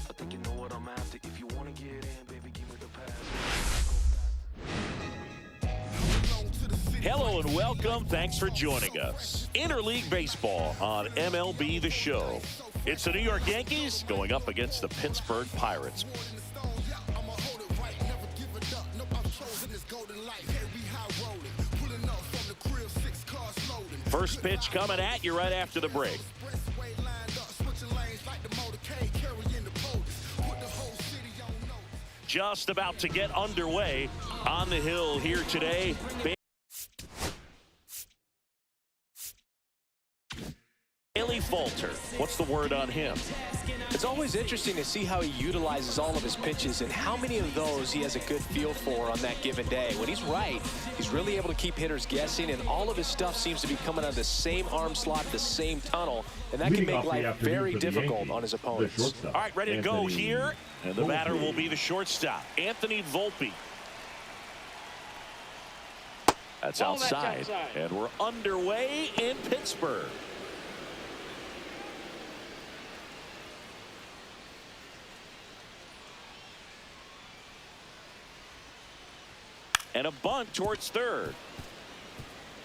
I think you know what I'm after. If you wanna get in, baby, give me the pass. Hello and welcome. Thanks for joining us. Interleague Baseball on MLB The Show. It's the New York Yankees going up against the Pittsburgh Pirates. First pitch coming at you right after the break. Just about to get underway on the hill here today. Bailey Falter, what's the word on him? It's always interesting to see how he utilizes all of his pitches and how many of those he has a good feel for on that given day. When he's right, he's really able to keep hitters guessing, and all of his stuff seems to be coming out of the same arm slot, the same tunnel, and that can make life very difficult on his opponents. All right, ready to go here, and the batter will be the shortstop, Anthony Volpe. That's outside, and we're underway in Pittsburgh. And a bunt towards third.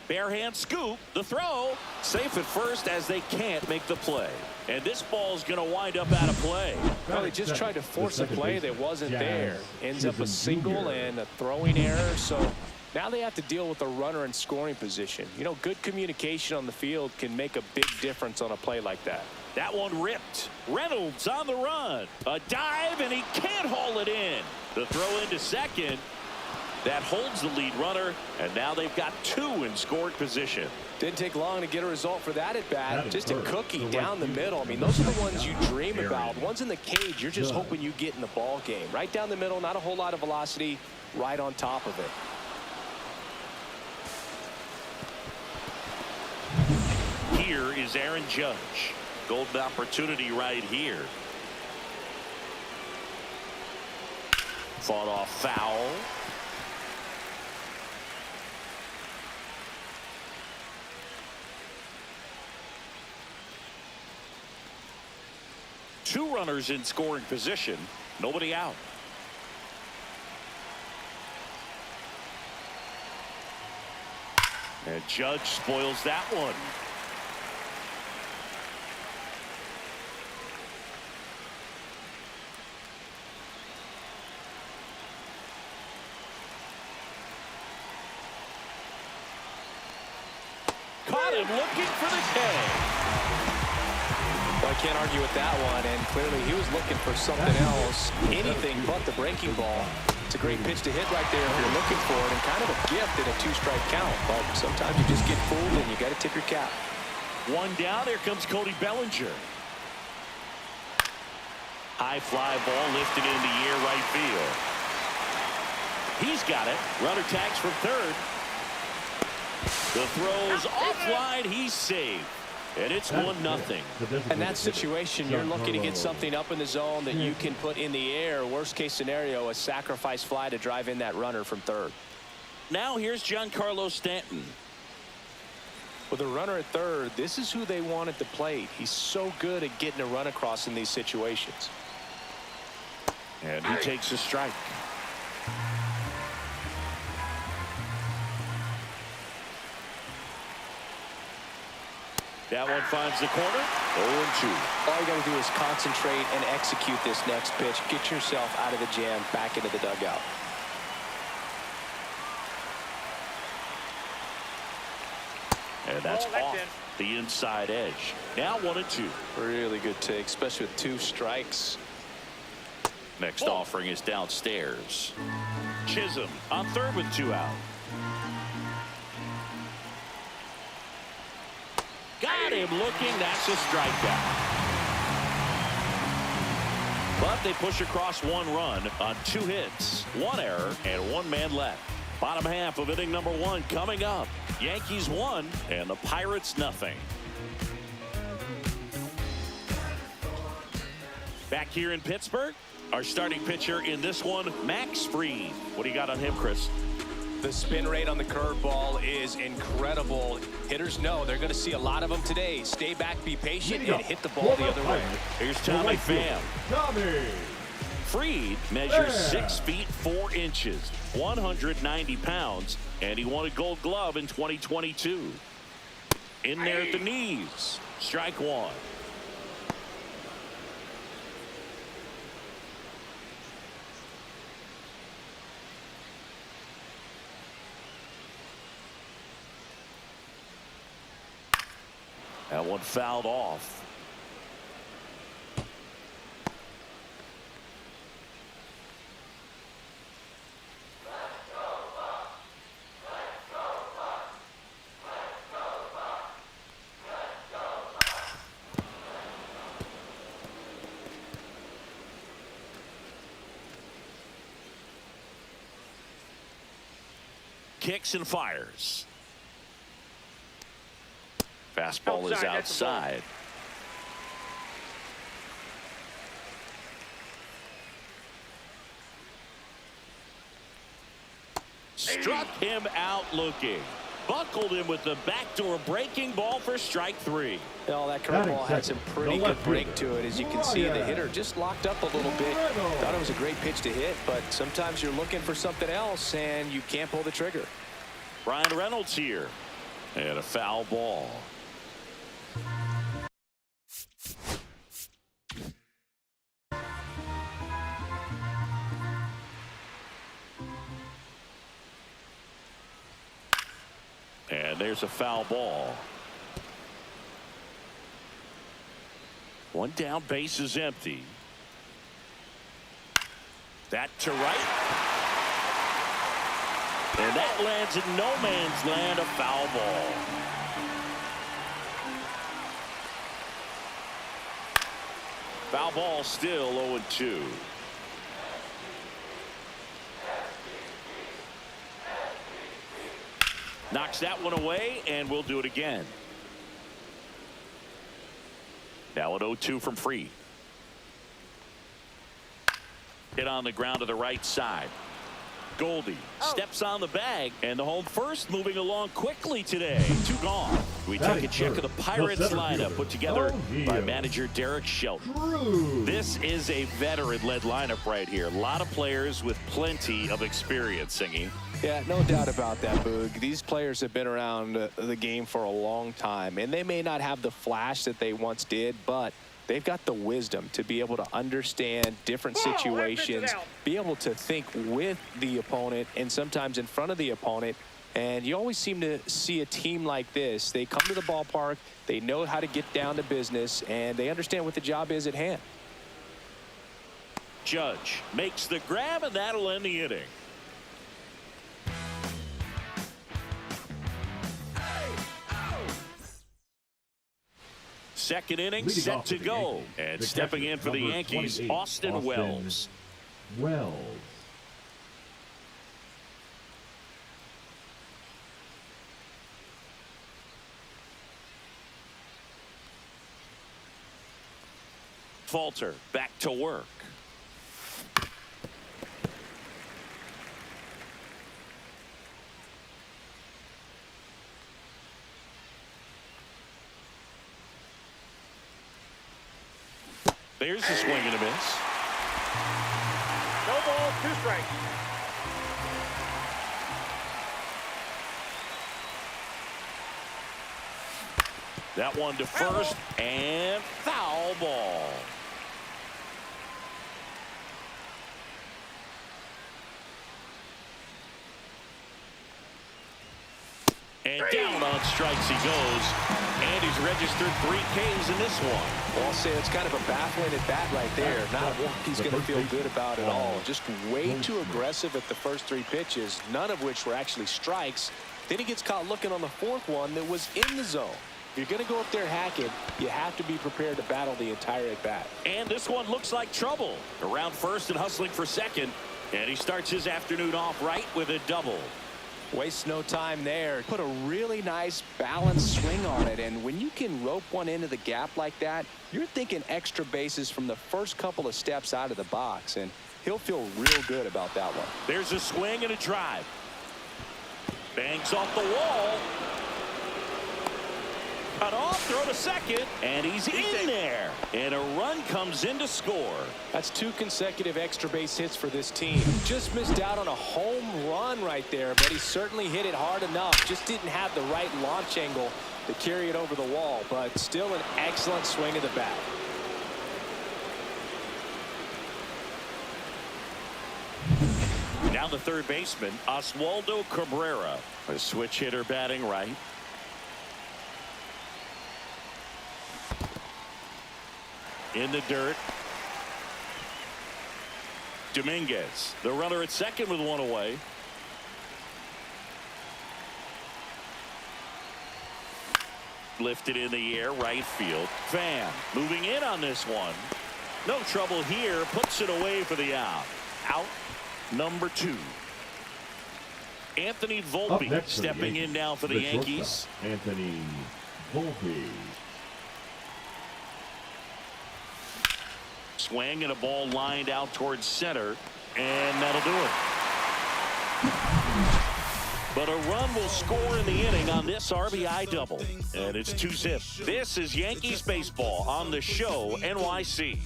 Bare hand scoop, the throw, safe at first as they can't make the play. And this ball's going to wind up out of play. Well, he just tried to force a play that wasn't there. Ends up a single and a throwing error. So now they have to deal with a runner in scoring position. You know, good communication on the field can make a big difference on a play like that. That one ripped. Reynolds on the run. A dive, and he can't haul it in. The throw into second. That holds the lead runner, and now they've got two in scoring position. Didn't take long to get a result for that at bat. Just a cookie down the middle. I mean, those are the ones you dream about. Ones in the cage, you're just hoping you get in the ball game. Right down the middle, not a whole lot of velocity, right on top of it. Here is Aaron Judge. Golden opportunity right here. Fought off foul. Two runners in scoring position, nobody out. And Judge spoils that one. Caught him looking for the K. Well, I can't argue with that one, and clearly he was looking for something else, anything but the breaking ball. It's a great pitch to hit right there if you're looking for it, and kind of a gift in a two-strike count, but sometimes you just get fooled and you got to tip your cap. One down. Here comes Cody Bellinger. High fly ball lifted in the air right field. He's got it. Runner tags from third. The throw's offline. He's saved. And it's 1-0. In that situation, you're looking to get something up in the zone that you can put in the air. Worst case scenario, a sacrifice fly to drive in that runner from third. Now here's Giancarlo Stanton. With a runner at third, this is who they want at the plate. He's so good at getting a run across in these situations. And he takes a strike. That one finds the corner. 0-2. All you got to do is concentrate and execute this next pitch. Get yourself out of the jam, back into the dugout. And that's off the inside edge. Now 1-2. Really good take, especially with two strikes. Next offering is downstairs. Chisholm on third with two out. Got him looking. That's a strikeout. But they push across one run on two hits, one error, and one man left. Bottom half of inning number one coming up. Yankees 1 and the Pirates nothing. Back here in Pittsburgh, our starting pitcher in this one, Max Fried. What do you got on him, Chris? The spin rate on the curveball is incredible. Hitters know they're going to see a lot of them today. Stay back, be patient, and hit the ball the other way. Here's Tommy Pham. Fried measures 6 feet 4 inches, 190 pounds, and he won a Gold Glove in 2022. In there at the knees. Strike one. That one fouled off. Kicks and fires. Fastball is outside. Struck him out looking. Buckled him with the backdoor breaking ball for strike three. Well, that curveball had some pretty good break to it. As you can see, the hitter just locked up a little bit. Thought it was a great pitch to hit, but sometimes you're looking for something else and you can't pull the trigger. Ryan Reynolds here. And a foul ball. And there's a foul ball. One down, base is empty. That to right. And that lands in no man's land, a foul ball. Foul ball still 0-2. Knocks that one away, and we'll do it again. Now an 0-2 from Fried. Hit on the ground to the right side. Goldie steps on the bag, and the home first moving along quickly today. 2 gone. We take a check of the Pirates lineup put together by manager Derek Shelton. This is a veteran-led lineup right here. A lot of players with plenty of experience, Singy. Yeah, no doubt about that, Boog. These players have been around the game for a long time, and they may not have the flash that they once did, but they've got the wisdom to be able to understand different situations, be able to think with the opponent and sometimes in front of the opponent. And you always seem to see a team like this. They come to the ballpark, they know how to get down to business, and they understand what the job is at hand. Judge makes the grab, and that'll end the inning. Second inning set to go. And stepping in for the Yankees, Austin Wells. Falter back to work. There's a swing and a miss. No ball, 2 strikes. That one to first, and foul ball. And down on strikes he goes. And he's registered 3 Ks in this one. Well, I'll say it's kind of a baffling at bat right there. Not one he's going to feel good about at all. Just way too aggressive at the first 3 pitches, none of which were actually strikes. Then he gets caught looking on the 4th one that was in the zone. If you're going to go up there hacking, you have to be prepared to battle the entire at bat. And this one looks like trouble. Around first and hustling for second. And he starts his afternoon off right with a double. Wastes no time there. Put a really nice balanced swing on it, and when you can rope one into the gap like that, you're thinking extra bases from the first couple of steps out of the box, and he'll feel real good about that one. There's a swing and a drive. Bangs off the wall. Cut off, throw to second, and he's in there. And a run comes in to score. That's 2 consecutive extra base hits for this team. Just missed out on a home run right there, but he certainly hit it hard enough. Just didn't have the right launch angle to carry it over the wall, but still an excellent swing of the bat. Now the third baseman, Oswaldo Cabrera, a switch hitter batting right. In the dirt. Dominguez, the runner at second with one away. Lifted in the air, right field. Pham moving in on this one. No trouble here, puts it away for the out. Out number 2. Anthony Volpe stepping in now for the Yankees. Anthony Volpe. Swing and a ball lined out towards center, and that'll do it. But a run will score in the inning on this RBI double, and it's 2-zip. This is Yankees baseball on the show NYC.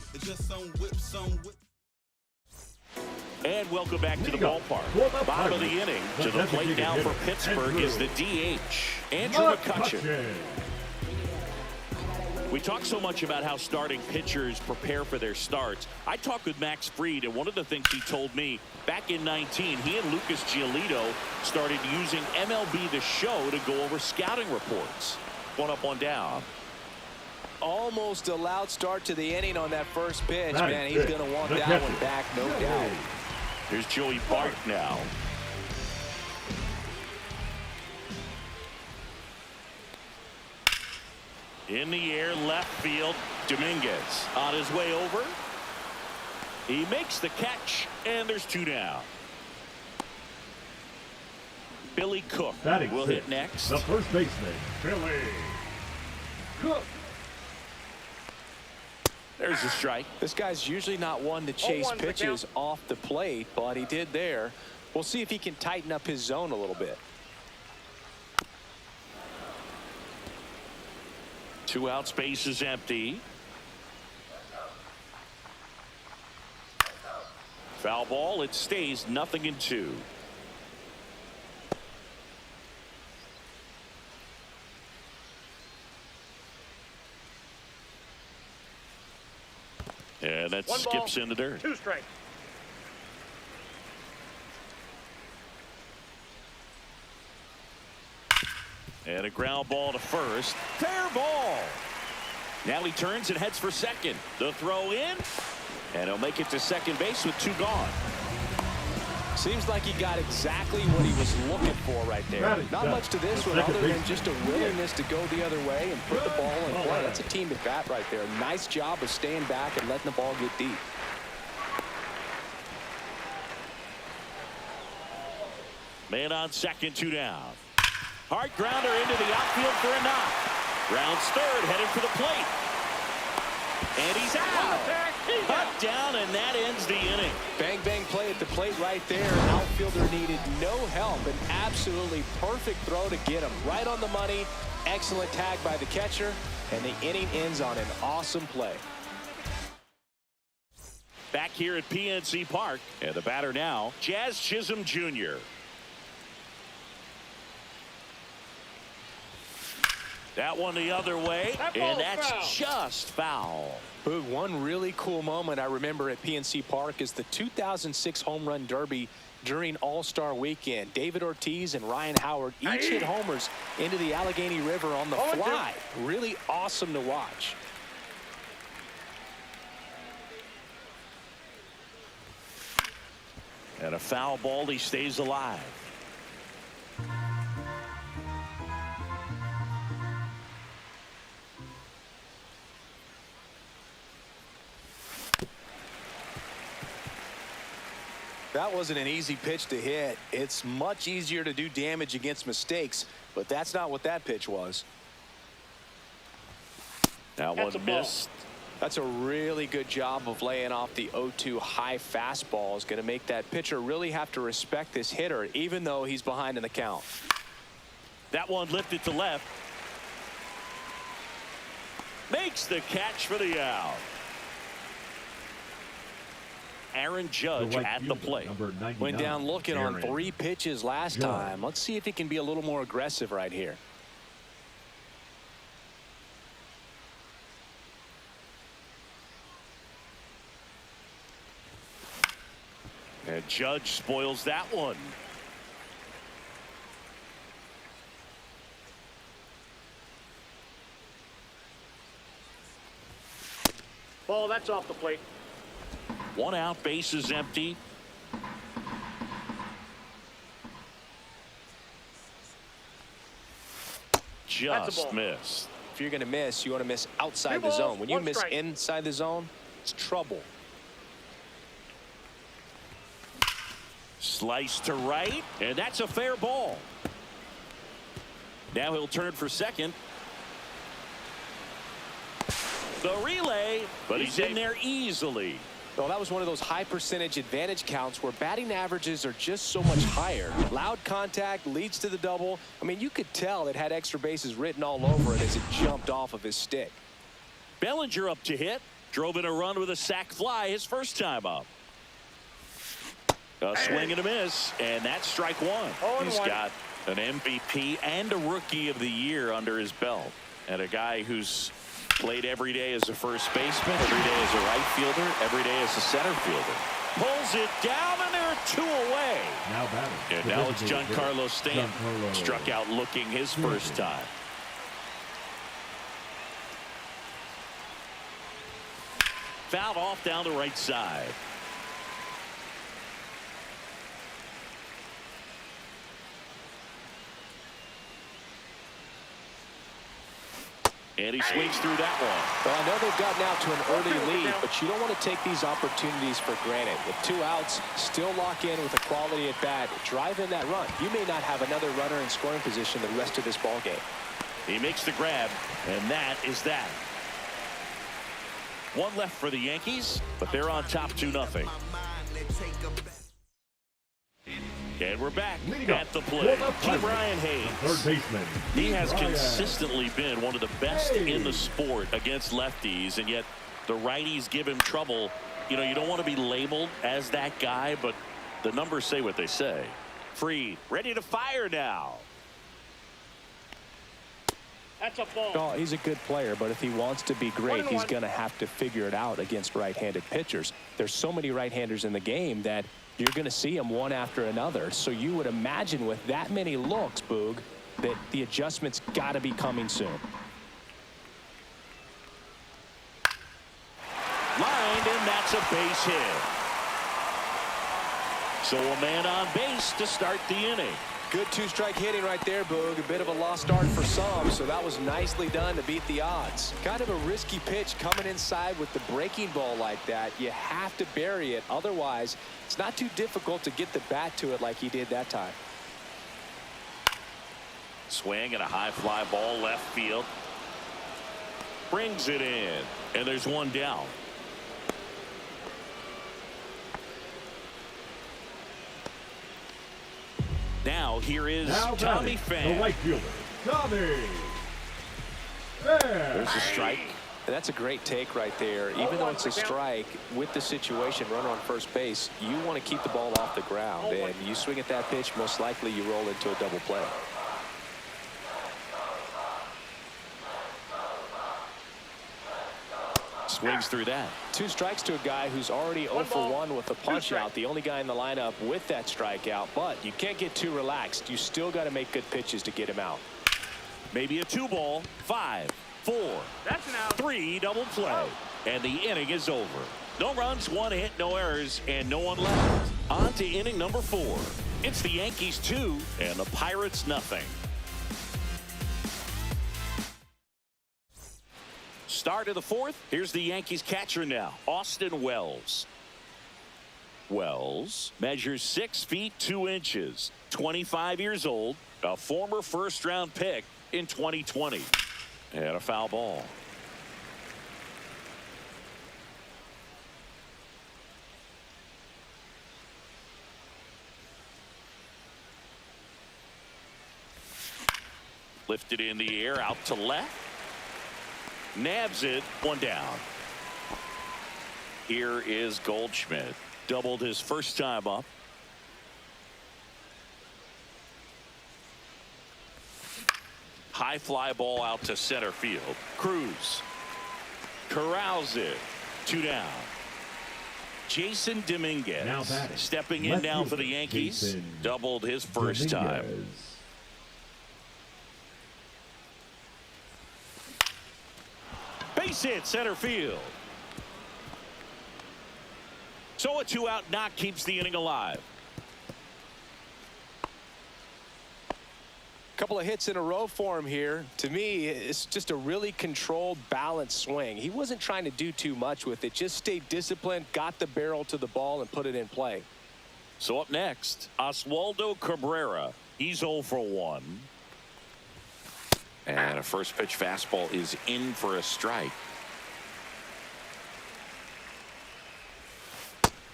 And welcome back to the ballpark. Bottom of the inning, to the plate now for Pittsburgh is the DH, Andrew McCutchen. We talk so much about how starting pitchers prepare for their starts. I talked with Max Fried, and one of the things he told me back in 19, he and Lucas Giolito started using MLB The Show to go over scouting reports. One up, one down. Almost a loud start to the inning on that first pitch. Man, he's going to want that one back, no doubt. Here's Joey Bart now. In the air, left field. Dominguez on his way over. He makes the catch, and there's 2 down. Billy Cook will hit next. The first baseman, Billy Cook. There's a strike. This guy's usually not one to chase pitches off the plate, but he did there. We'll see if he can tighten up his zone a little bit. 2 out, space is empty. Foul ball, it stays 0-2. And that skips in the dirt. 2 strikes. And a ground ball to first. Fair ball. Now he turns and heads for second. The throw in. And he'll make it to second base with 2 gone. Seems like he got exactly what he was looking for right there. Not much to this one other than just a willingness to go the other way and put the ball in play. That's a team at bat right there. Nice job of staying back and letting the ball get deep. Man on second, 2 down. Hard grounder into the outfield for a knock. Rounds third, headed for the plate. And he's out. Cut down, and that ends the inning. Bang, bang play at the plate right there. Outfielder needed no help. An absolutely perfect throw to get him. Right on the money. Excellent tag by the catcher. And the inning ends on an awesome play. Back here at PNC Park. And the batter now, Jazz Chisholm Jr. That one the other way, and that's foul. Just foul. One really cool moment I remember at PNC Park is the 2006 Home Run Derby during All-Star Weekend. David Ortiz and Ryan Howard each hit homers into the Allegheny River on the fly. Really awesome to watch. And a foul ball, he stays alive. That wasn't an easy pitch to hit. It's much easier to do damage against mistakes, but that's not what that pitch was. That one missed. That's a really good job of laying off the 0-2 high fastball. Is going to make that pitcher really have to respect this hitter, even though he's behind in the count. That one lifted to left. Makes the catch for the out. Aaron Judge at the plate. Went down looking on 3 pitches last time. Let's see if he can be a little more aggressive right here. And Judge spoils that one. Ball, that's off the plate. 1 out, base is empty. Just missed. If you're going to miss, you want to miss outside the zone. When you miss inside the zone, it's trouble. Slice to right, and that's a fair ball. Now he'll turn for second. The relay, but he's in there easily. Well, that was one of those high percentage advantage counts where batting averages are just so much higher. Loud contact leads to the double. I mean, you could tell it had extra bases written all over it as it jumped off of his stick. Bellinger up to hit. Drove in a run with a sac fly his first time up. A swing and a miss, and that's strike one. He's got an MVP and a Rookie of the Year under his belt. And a guy who's played every day as a first baseman, every day as a right fielder, every day as a center fielder. Pulls it down, and there are 2 away. Now batting. And now it's Giancarlo Stanton. Struck out looking his first time. Fouled off down the right side. And he swings through that one. Well, I know they've gotten out to an early lead, but you don't want to take these opportunities for granted. With 2 outs, still lock in with a quality at bat. Drive in that run. You may not have another runner in scoring position the rest of this ball game. He makes the grab, and that is that. 1 left for the Yankees, but they're on top 2-0. And we're back at the plate. Brian Hayes. Third baseman. He has consistently been one of the best in the sport against lefties, and yet the righties give him trouble. You know, you don't want to be labeled as that guy, but the numbers say what they say. Free, ready to fire now. That's a ball. Oh, he's a good player, but if he wants to be great, he's going to have to figure it out against right-handed pitchers. There's so many right-handers in the game that you're going to see them one after another. So you would imagine with that many looks, Boog, that the adjustment's got to be coming soon. Lined, and that's a base hit. So a man on base to start the inning. Good 2-strike hitting right there, Boog. A bit of a lost start for some, so that was nicely done to beat the odds. Kind of a risky pitch coming inside with the breaking ball like that. You have to bury it. Otherwise, it's not too difficult to get the bat to it like he did that time. Swing and a high fly ball left field. Brings it in, and there's 1 down. Now here is Tommy Pham. The right fielder, Tommy. There's a strike. And that's a great take right there. Even though it's a strike, with the situation, runner on first base, you want to keep the ball off the ground. And you swing at that pitch, most likely you roll into a double play. Swings through that. 2 strikes to a guy who's already 0 for 1 with a punch out. The only guy in the lineup with that strikeout. But you can't get too relaxed. You still got to make good pitches to get him out. Maybe a 2-ball. 5, 4, That's an out. 3 double play. And the inning is over. No runs, 1 hit, no errors, and no one left. On to inning number 4. It's the Yankees 2 and the Pirates nothing. Start of the 4th. Here's the Yankees catcher now, Austin Wells. Wells measures 6 feet 2 inches, 25 years old, a former first-round pick in 2020. And a foul ball. Lifted in the air out to left. Nabs it. One down. Here is Goldschmidt. Doubled his first time up. High fly ball out to center field. Cruz corrals it. 2 down. Jason Dominguez stepping in now for the Yankees. Jason Doubled his first time. Dominguez. Base hit center field. So a 2-out knock keeps the inning alive. Couple of hits in a row for him here. To me, it's just a really controlled, balanced swing. He wasn't trying to do too much with it. Just stayed disciplined, got the barrel to the ball, and put it in play. So up next, Oswaldo Cabrera. He's 0 for 1. And a first pitch fastball is in for a strike.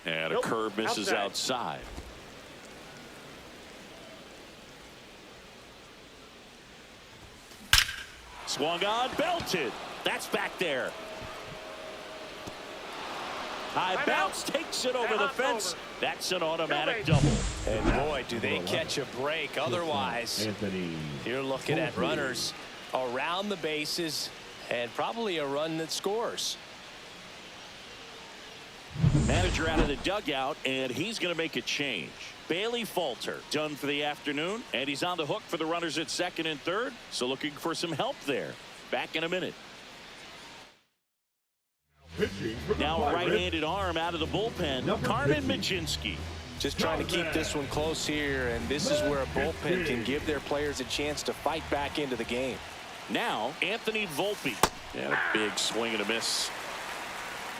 And a curve misses outside. Swung on, belted. That's back there. High bounce, takes it over the fence. That's an automatic double. And boy, do they catch a break. Otherwise, you're looking at runners around the bases and probably a run that scores. Manager out of the dugout, and he's going to make a change. Bailey Falter done for the afternoon, and he's on the hook for the runners at second and third, so looking for some help there. Back in a minute. Now a right-handed arm out of the bullpen, Carmen Mlodzinski. Just trying to keep this one close here, and this is where a bullpen can give their players a chance to fight back into the game. Now Anthony Volpe. And a big swing and a miss.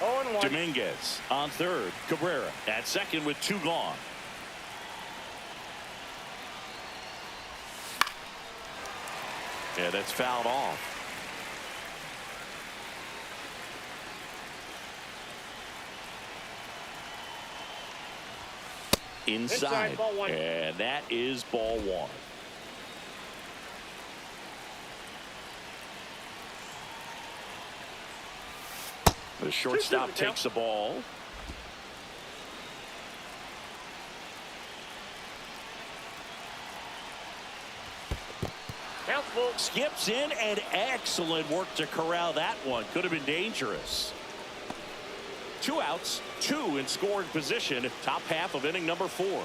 0-1. Dominguez on third. Cabrera at second with 2 gone. Yeah, that's fouled off. Inside. Ball 1. And that is ball 1. The shortstop takes the ball. Skips in, and excellent work to corral that one. Could have been dangerous. 2 outs, 2 in scoring position. Top half of inning number 4.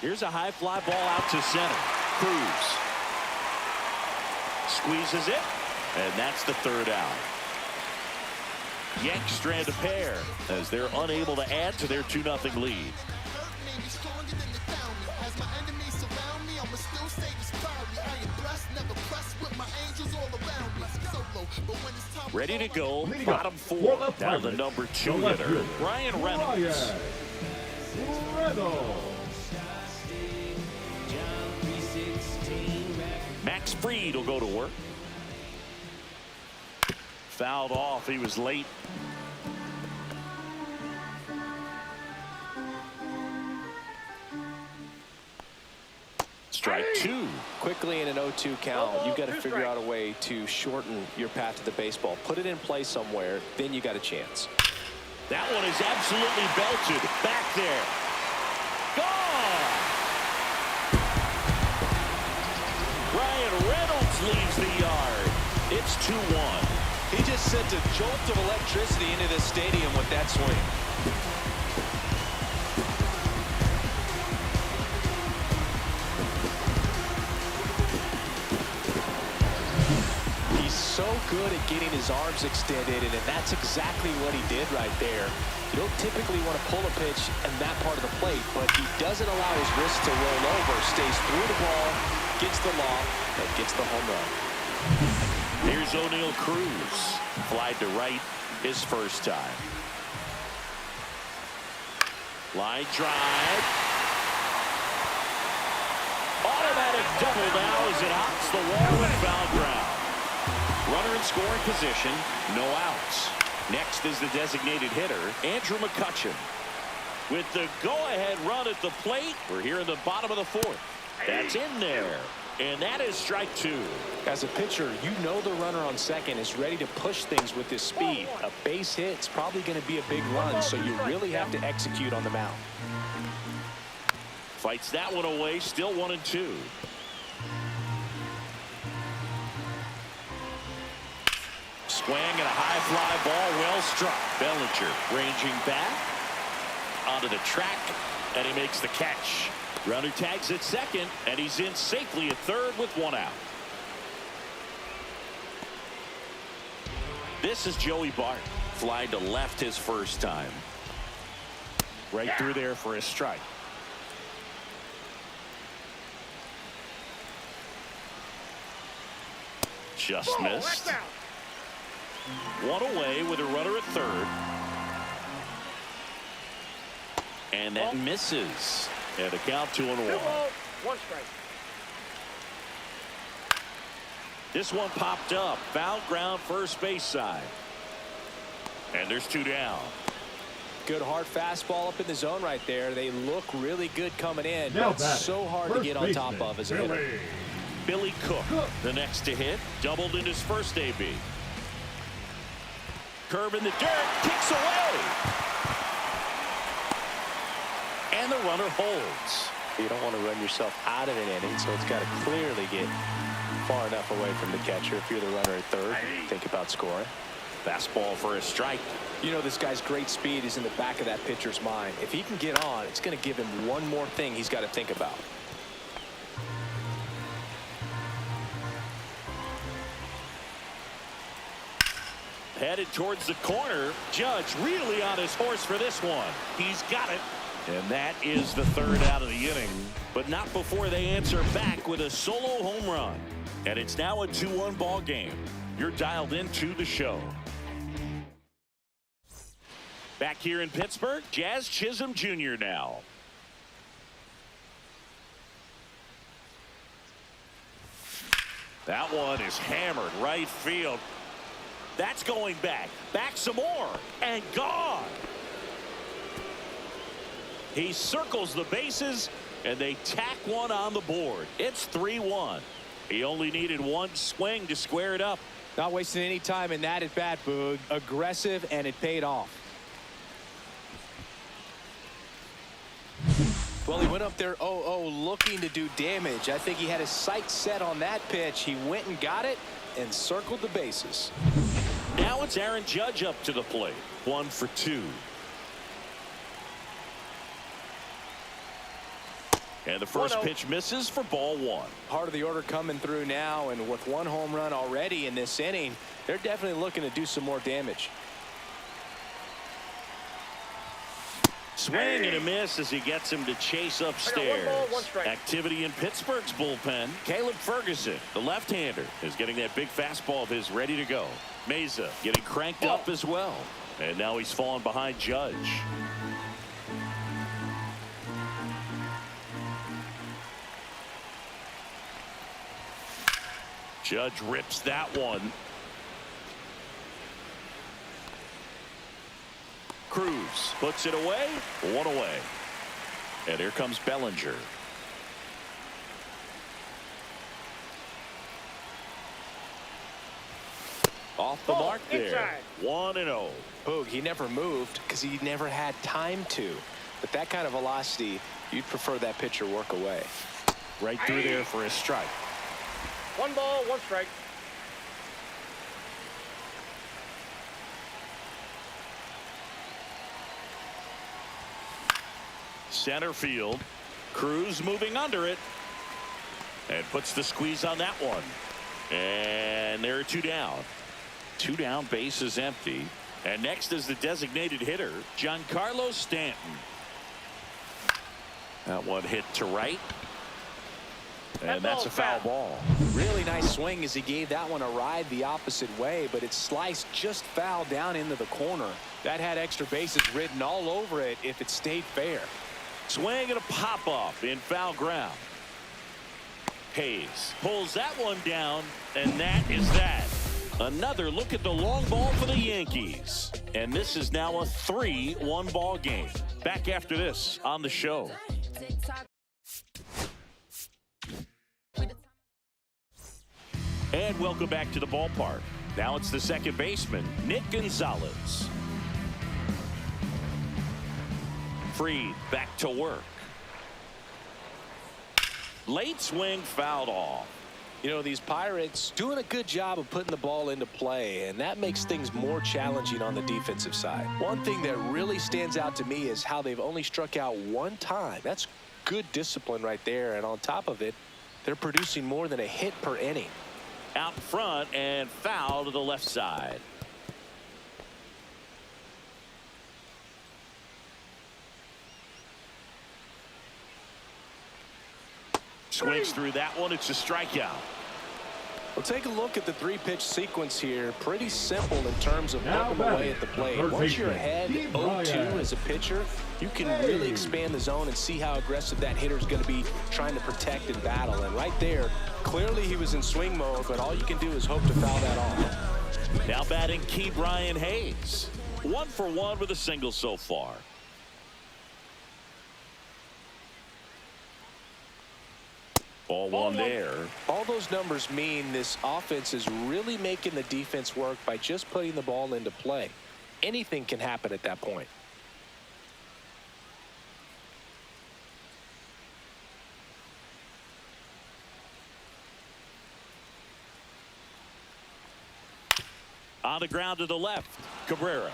Here's a high fly ball out to center. Cruz squeezes it, and that's the 3rd out. Yanks strand a pair as they're unable to add to their 2-0 lead. Ready to go, bottom 4. Now the number 2 hitter, Ryan Reynolds. Max Fried will go to work. Fouled off. He was late. Strike 2. Quickly in an 0-2 count, you've got to figure out a way to shorten your path to the baseball. Put it in play somewhere, then you got a chance. That one is absolutely belted. Back there. Gone! Ryan Reynolds leaves the yard. It's 2-1. He just sent a jolt of electricity into this stadium with that swing. So good at getting his arms extended, and that's exactly what he did right there. You don't typically want to pull a pitch in that part of the plate, but he doesn't allow his wrist to roll over, stays through the ball, gets the lob, and gets the home run. Here's O'Neal Cruz. Flied to right his first time. Line drive. Automatic double now as it hops the wall and foul ground. Runner in scoring position, no outs. Next is the designated hitter, Andrew McCutchen. With the go-ahead run at the plate, we're here in the bottom of the 4th. That's in there. And that is strike two. As a pitcher, you know the runner on second is ready to push things with his speed. A base hit is probably going to be a big run, so you really have to execute on the mound. Fights that one away, still 1-2. Swing and a high fly ball, well struck. Bellinger ranging back onto the track, and he makes the catch. Runner tags at second, and he's in safely at third with one out. This is Joey Bart. Fly to left his first time. Right through there for a strike. Just missed. One away with a runner at third. And that misses. And a count 2-1. 1 strike. This one popped up. Foul ground first base side. And there's 2 down. Good hard fastball up in the zone right there. They look really good coming in. Now That's so hard to get on top of as a hitter. Billy Cook, the next to hit, doubled in his first AB. Curve in the dirt, kicks away. And the runner holds. You don't want to run yourself out of an inning, so it's got to clearly get far enough away from the catcher. If you're the runner at third, think about scoring. Fastball for a strike. You know this guy's great speed is in the back of that pitcher's mind. If he can get on, it's going to give him one more thing he's got to think about. Headed towards the corner. Judge really on his horse for this one. He's got it. And that is the third out of the inning. But not before they answer back with a solo home run. And it's now a 2-1 ball game. You're dialed into the show. Back here in Pittsburgh, Jazz Chisholm Jr. now. That one is hammered right field. That's going back. Back some more. And gone. He circles the bases, and they tack one on the board. It's 3-1. He only needed one swing to square it up. Not wasting any time in that at bat, Boog. Aggressive, and it paid off. Well, he went up there 0-0 looking to do damage. I think he had his sights set on that pitch. He went and got it and circled the bases. Now it's Aaron Judge up to the plate. 1 for 2. And the first pitch misses for ball 1. Part of the order coming through now, and with one home run already in this inning, they're definitely looking to do some more damage. Swing and a miss as he gets him to chase upstairs. 1 ball, 1 strike. Activity in Pittsburgh's bullpen. Caleb Ferguson, the left-hander, is getting that big fastball of his ready to go. Mesa getting cranked up as well. And now he's fallen behind Judge. Judge rips that one. Cruz puts it away. 1 away. And here comes Bellinger. Off the mark there. 1-0. Boog, he never moved because he never had time to. But that kind of velocity, you'd prefer that pitcher work away. Right through there for a strike. 1 ball, 1 strike. Center field. Cruz moving under it. And puts the squeeze on that one. And there are 2 down. 2 down, base is empty. And next is the designated hitter, Giancarlo Stanton. That one hit to right. And that's a foul ball. Really nice swing as he gave that one a ride the opposite way, but it sliced just foul down into the corner. That had extra bases written all over it if it stayed fair. Swing and a pop-off in foul ground. Hayes pulls that one down, and that is that. Another look at the long ball for the Yankees. And this is now a 3-1 ball game. Back after this on the show. And welcome back to the ballpark. Now it's the second baseman, Nick Gonzalez. Fried back to work. Late swing fouled off. You know, these Pirates doing a good job of putting the ball into play, and that makes things more challenging on the defensive side. One thing that really stands out to me is how they've only struck out one time. That's good discipline right there, and on top of it, they're producing more than a hit per inning. Out front and foul to the left side. Swings through that one. It's a strikeout. Well, take a look at the three-pitch sequence here. Pretty simple in terms of looking away at the plate. Once you're ahead 0-2 as a pitcher, you can really expand the zone and see how aggressive that hitter is going to be trying to protect and battle. And right there, clearly he was in swing mode, but all you can do is hope to foul that off. Now batting Brian Hayes. 1 for 1 with a single so far. Ball one there. All those numbers mean this offense is really making the defense work by just putting the ball into play. Anything can happen at that point. On the ground to the left, Cabrera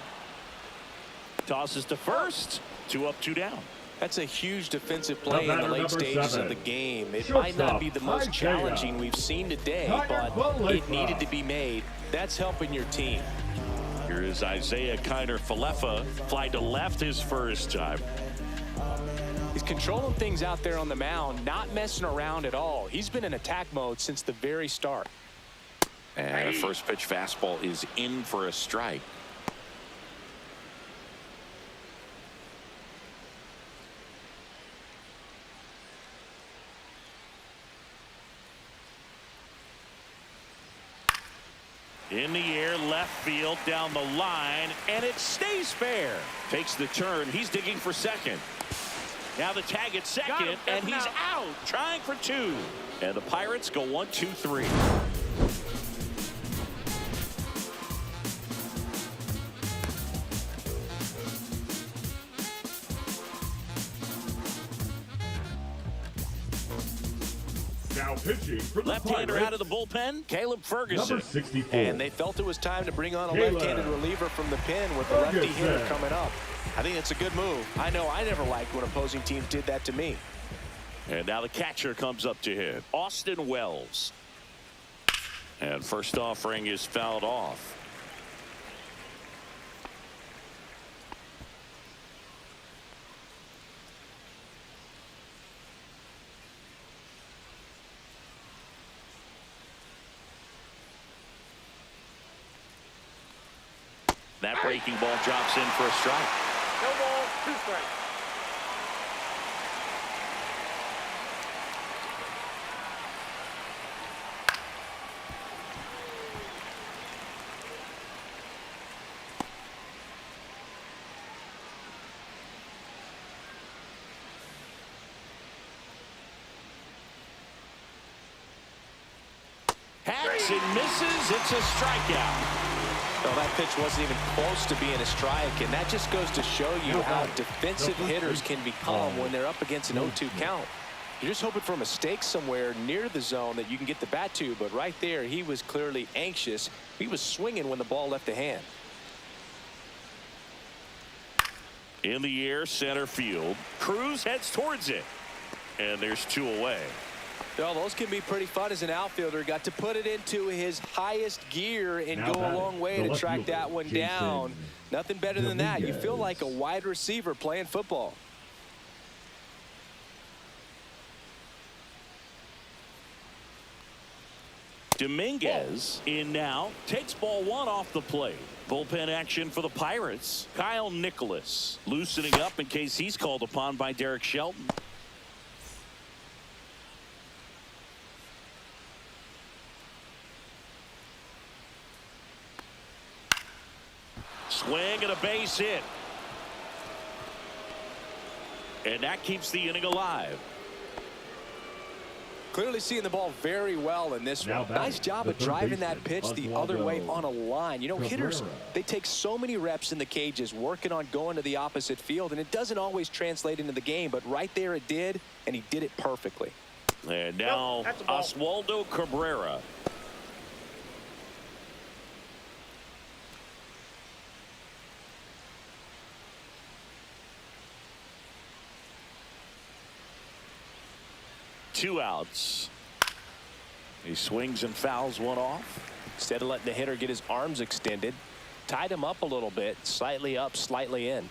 tosses to first. 2 up, 2 down. That's a huge defensive play in the late stages of the game. It might not be the most challenging we've seen today, but it needed to be made. That's helping your team. Here is Isaiah Kiner-Falefa. Fly to left his first time. He's controlling things out there on the mound, not messing around at all. He's been in attack mode since the very start. And a first pitch fastball is in for a strike. In the air, left field, down the line, and it stays fair. Takes the turn. He's digging for second. Now the tag at second, and he's out, trying for 2. And the Pirates go 1, 2, 3. Now pitching for the Left-hander Pirates, out of the bullpen, Caleb Ferguson. number 64. And they felt it was time to bring on a Caleb left-handed reliever from the pen with a lefty hitter Ferguson. coming up. I think it's a good move. I know I never liked when opposing teams did that to me. And now the catcher comes up to him, Austin Wells. And first offering is fouled off. That breaking ball drops in for a strike. No ball, 2 strikes. Hacks and misses. It's a strikeout. Well, that pitch wasn't even close to being a strike, and that just goes to show you how defensive hitters can become when they're up against an 0-2 count. You're just hoping for a mistake somewhere near the zone that you can get the bat to, but right there, he was clearly anxious. He was swinging when the ball left the hand. In the air, center field. Cruz heads towards it. And there's 2 away. Well, those can be pretty fun as an outfielder. Got to put it into his highest gear and go a long way to track that one down. Nothing better than that. You feel like a wide receiver playing football. Dominguez in now, takes ball 1 off the plate. Bullpen action for the Pirates. Kyle Nicholas loosening up in case he's called upon by Derek Shelton. Swing and a base hit. And that keeps the inning alive. Clearly seeing the ball very well in this Now one. batting, Nice job the of third driving baseman, that pitch the other way on a line. You know, hitters, Cabrera. they take so many reps in the cages working on going to the opposite field, and it doesn't always translate into the game, but right there it did, and he did it perfectly. And now Oswaldo Cabrera. Two outs. He swings and fouls one off. Instead of letting the hitter get his arms extended, tied him up a little bit, slightly up, slightly in.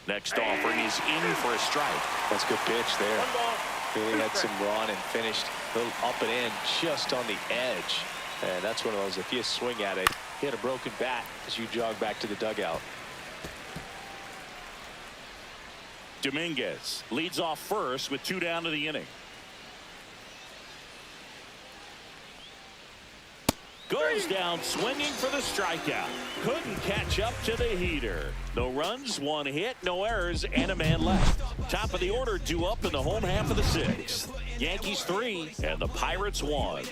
Next offering is in for a strike. That's a good pitch there. 1 ball, Really 2 had some strikes. run and finished a little up and in just on the edge. And that's one of those, if you swing at it, hit a broken bat as you jog back to the dugout. Dominguez leads off first with 2 down to the inning. Goes down swinging for the strikeout. Couldn't catch up to the heater. No runs, 1 hit, no errors, and a man left. Top of the order due up in the home half of the 6th. Yankees 3 and the Pirates 1.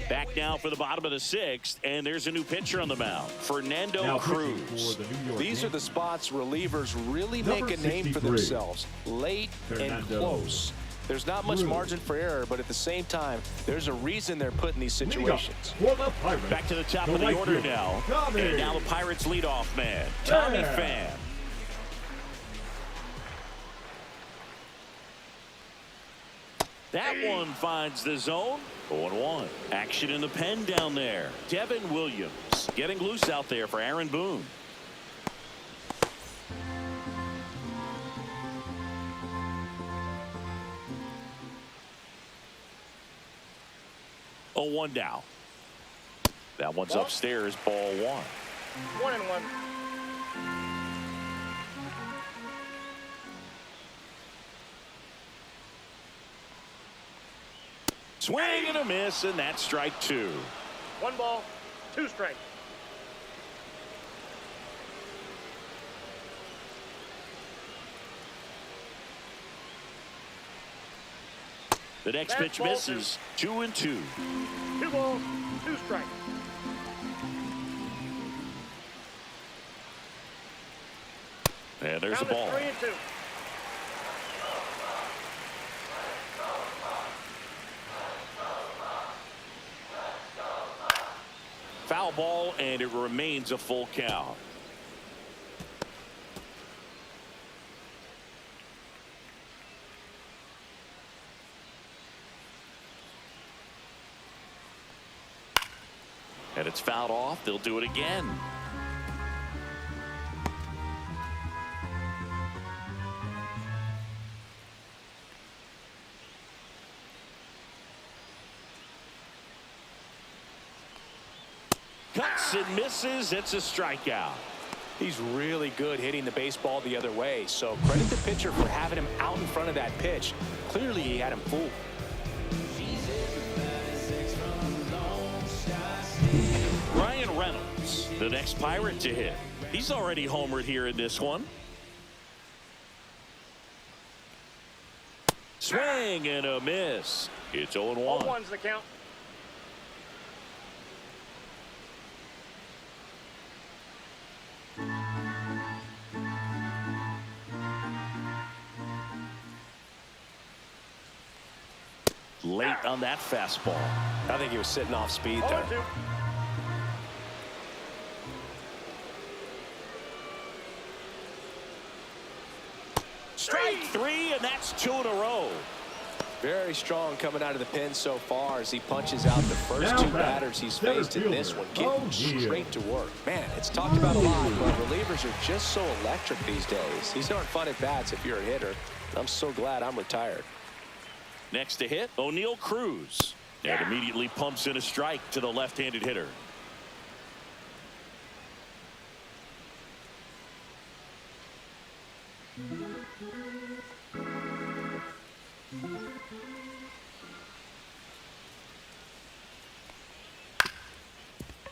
Back now for the bottom of the 6th, and there's a new pitcher on the mound, Fernando Now pitching Cruz. for the New York These are the Yankees, spots relievers really Number make a name for 63, themselves. Late and Fernando close. There's not much Cruz. margin for error, but at the same time, there's a reason they're put in these leading up situations. for the Pirates, Back to the top the of the right order fielder, now. Tommy. And now the Pirates leadoff man, Tommy Yeah. Pham. That one finds the zone. 0-1. Action in the pen down there. Devin Williams getting loose out there for Aaron Boone. Oh, 1 down. That one's upstairs, ball 1. 1-1. Swing and a miss, and that's strike 2. 1 ball, 2 strikes. The next pitch Fastball, misses. 2-2. 2 balls, 2 strikes. And there's the Count ball. is 3-2. Foul ball, and it remains a full count. And it's fouled off. They'll do it again. Cuts and misses. It's a strikeout. He's really good hitting the baseball the other way, so credit the pitcher for having him out in front of that pitch. Clearly he had him fooled. Ryan Reynolds, the next Pirate to hit. He's already homered here in this one. Swing and a miss. It's 0-1. 0-1's the count. Late on that fastball. I think he was sitting off speed there. 0-2. Strike 3, and that's 2 in a row. Very strong coming out of the pen so far as he punches out the first Now 2 batting, batters he's center faced in this fielder, one, getting O'Neal. straight to work. Man, it's talked about a lot, but relievers are just so electric these days. These aren't fun at bats if you're a hitter. I'm so glad I'm retired. Next to hit, O'Neal Cruz. And immediately pumps in a strike to the left-handed hitter.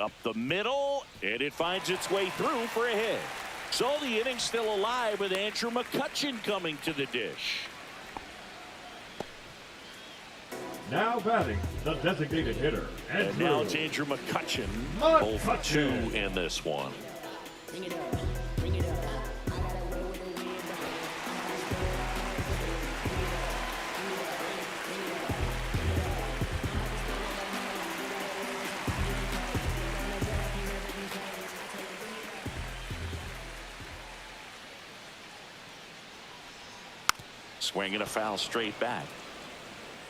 Up the middle, and it finds its way through for a hit. So the inning's still alive with Andrew McCutchen coming to the dish. Now batting, the designated hitter. And now it's Andrew McCutchen. 0 for 2 in this one. Bring it up, bring it up. I gotta roll with the wind. Swinging a foul straight back.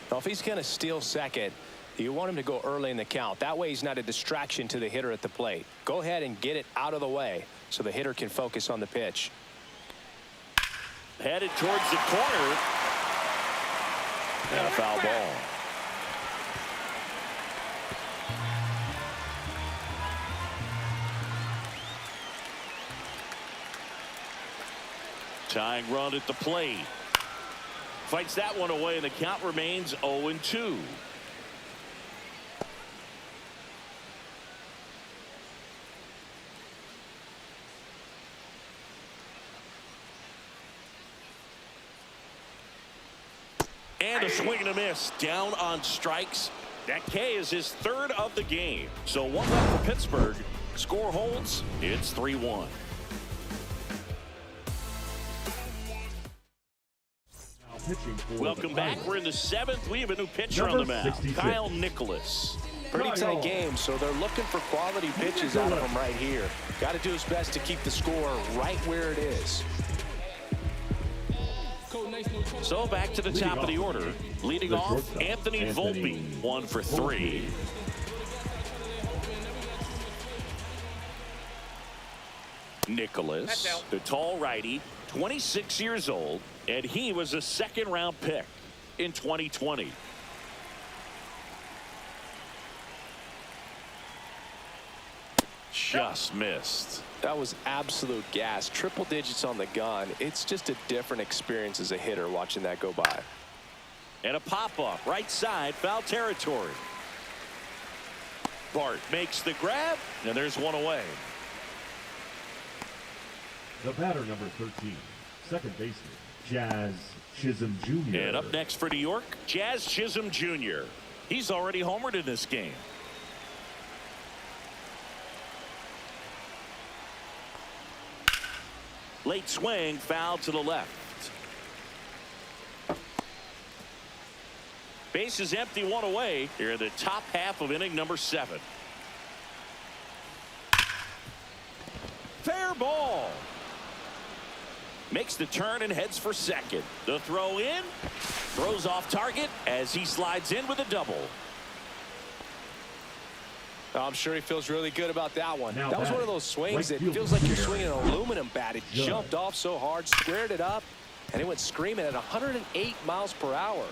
Well, if he's going to steal second, you want him to go early in the count. That way he's not a distraction to the hitter at the plate. Go ahead and get it out of the way so the hitter can focus on the pitch. Headed towards the corner. And a foul ball. Tying run at the plate. Fights that one away, and the count remains 0-2. And a swing and a miss. Down on strikes. That K is his third of the game. So 1 left for Pittsburgh. Score holds. It's 3-1. Welcome back. We're in the 7th. We have a new pitcher on the mound. Kyle Nicholas. Pretty tight game, so they're looking for quality pitches out of him right here. Got to do his best to keep the score right where it is. So back to the top of the order. Leading off, Anthony Volpe, 1 for 3. Nicholas, the tall righty, 26 years old, and he was a 2nd-round pick in 2020. Just missed. That was absolute gas. Triple digits on the gun. It's just a different experience as a hitter watching that go by. And a pop-up, right side, foul territory. Bart makes the grab, and there's one away. The batter, number 13, second baseman, Jazz Chisholm Jr. And up next for New York, Jazz Chisholm Jr. He's already homered in this game. Late swing, foul to the left. Base is empty, one away here in the top half of inning number 7. Fair ball. Makes the turn and heads for second. The throw in. Throws off target as he slides in with a double. I'm sure he feels really good about that one. Now that was one of those swings that feels like you're swinging an aluminum bat. It jumped off so hard, squared it up, and it went screaming at 108 miles per hour.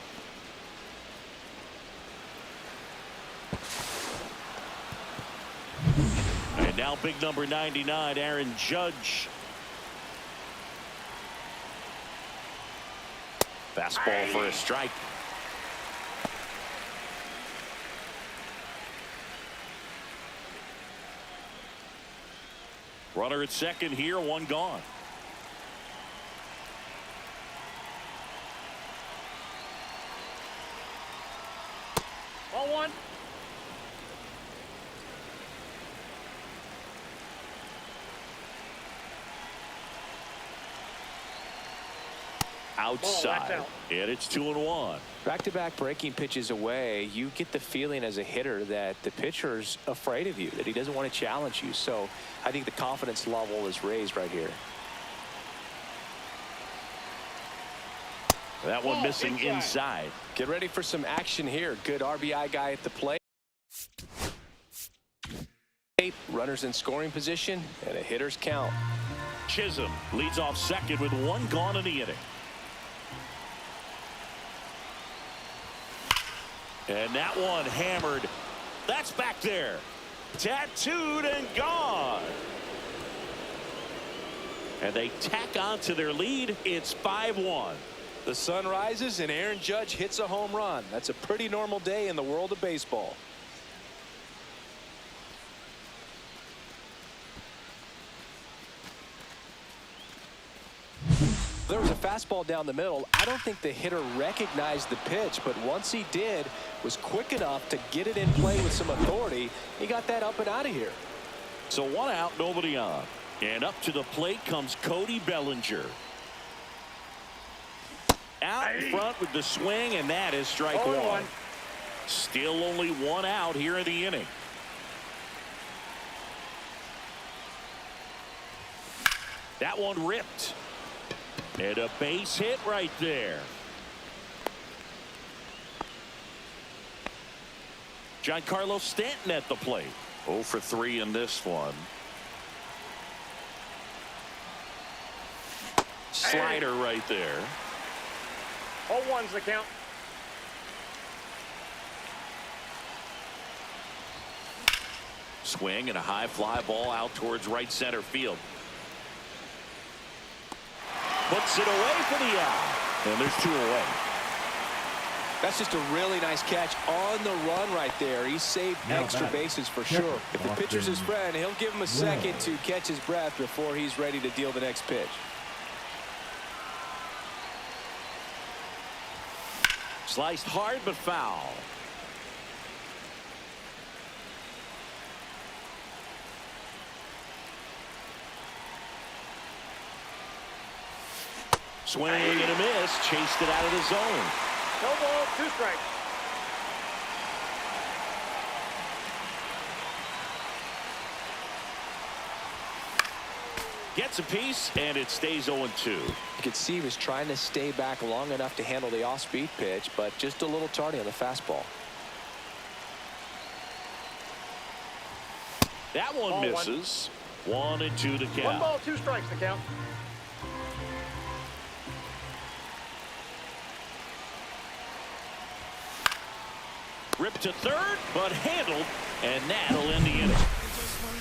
And now big number 99, Aaron Judge. Fastball for a strike. Runner at second here, one gone. Ball 1. Outside, out. and it's 2-1. Back-to-back breaking pitches away, you get the feeling as a hitter that the pitcher's afraid of you, that he doesn't want to challenge you. So I think the confidence level is raised right here. That one missing inside. Get ready for some action here. Good RBI guy at the plate. Runners in scoring position and a hitter's count. Chisholm leads off second with one gone in the inning. And that one hammered. That's back there. Tattooed and gone. And they tack on to their lead. It's 5-1. The sun rises and Aaron Judge hits a home run. That's a pretty normal day in the world of baseball. There was a fastball down the middle. I don't think the hitter recognized the pitch, but once he did, was quick enough to get it in play with some authority. He got that up and out of here. So 1 out, nobody on. And up to the plate comes Cody Bellinger. Out in front with the swing, and that is strike 1. Still only 1 out here in the inning. That one ripped. And a base hit right there. Giancarlo Stanton at the plate. 0 for 3 in this one. Slider right there. All one's the count. Swing and a high fly ball out towards right center field. Puts it away for the out. And there's 2 away. That's just a really nice catch on the run right there. He saved extra bases for sure. If the pitcher's his friend, he'll give him a second to catch his breath before he's ready to deal the next pitch. Sliced hard but foul. Swing and a miss. Chased it out of the zone. No ball, 2 strikes. Gets a piece, and it stays 0-2. You could see he was trying to stay back long enough to handle the off-speed pitch, but just a little tardy on the fastball. That one Ball misses. 1-2 to count. 1 ball, 2 strikes to count. Ripped to third, but handled, and that'll end the inning.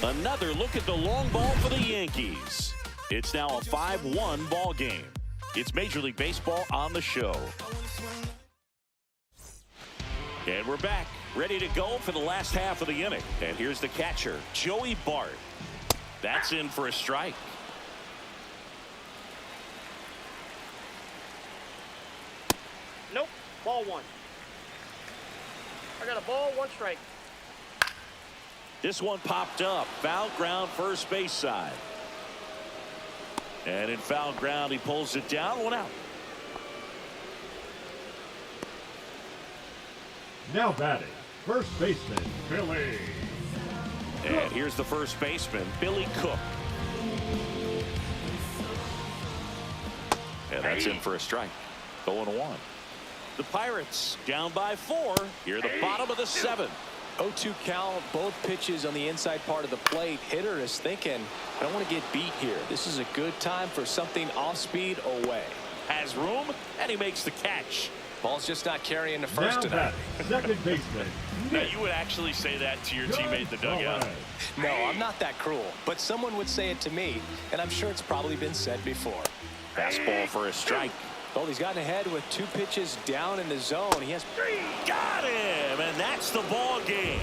Another look at the long ball for the Yankees. It's now a 5-1 ball game. It's Major League Baseball on the show. And we're back, ready to go for the last half of the inning. And here's the catcher, Joey Bart. That's in for a strike. Nope, ball 1. I got a ball, 1 strike. This one popped up. Foul ground, first base side. And in foul ground, he pulls it down. 1 out. Now batting, first baseman, Billy. And here's the first baseman, Billy Cook. And that's in for a strike. 0-1. The Pirates down by 4. Here the bottom of the 7th. 0-2 count, both pitches on the inside part of the plate. Hitter is thinking, I don't want to get beat here. This is a good time for something off speed away. Has room, and he makes the catch. Ball's just not carrying the first Now tonight. batting, second baseman, Now, you would actually say that to your teammate in the dugout. No, I'm not that cruel, but someone would say it to me, and I'm sure it's probably been said before. Fastball for a strike. Well, he's gotten ahead with 2 pitches down in the zone. He has Got him, and that's the ball game.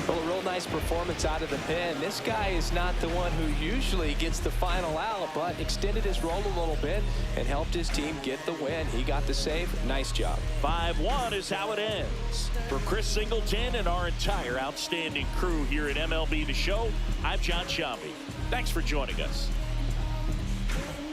well, a real nice performance out of the pen. This guy is not the one who usually gets the final out, but extended his role a little bit and helped his team get the win. He got the save. Nice job. 5-1 is how it ends. For Chris Singleton and our entire outstanding crew here at MLB The Show, I'm John Shambi. Thanks for joining us.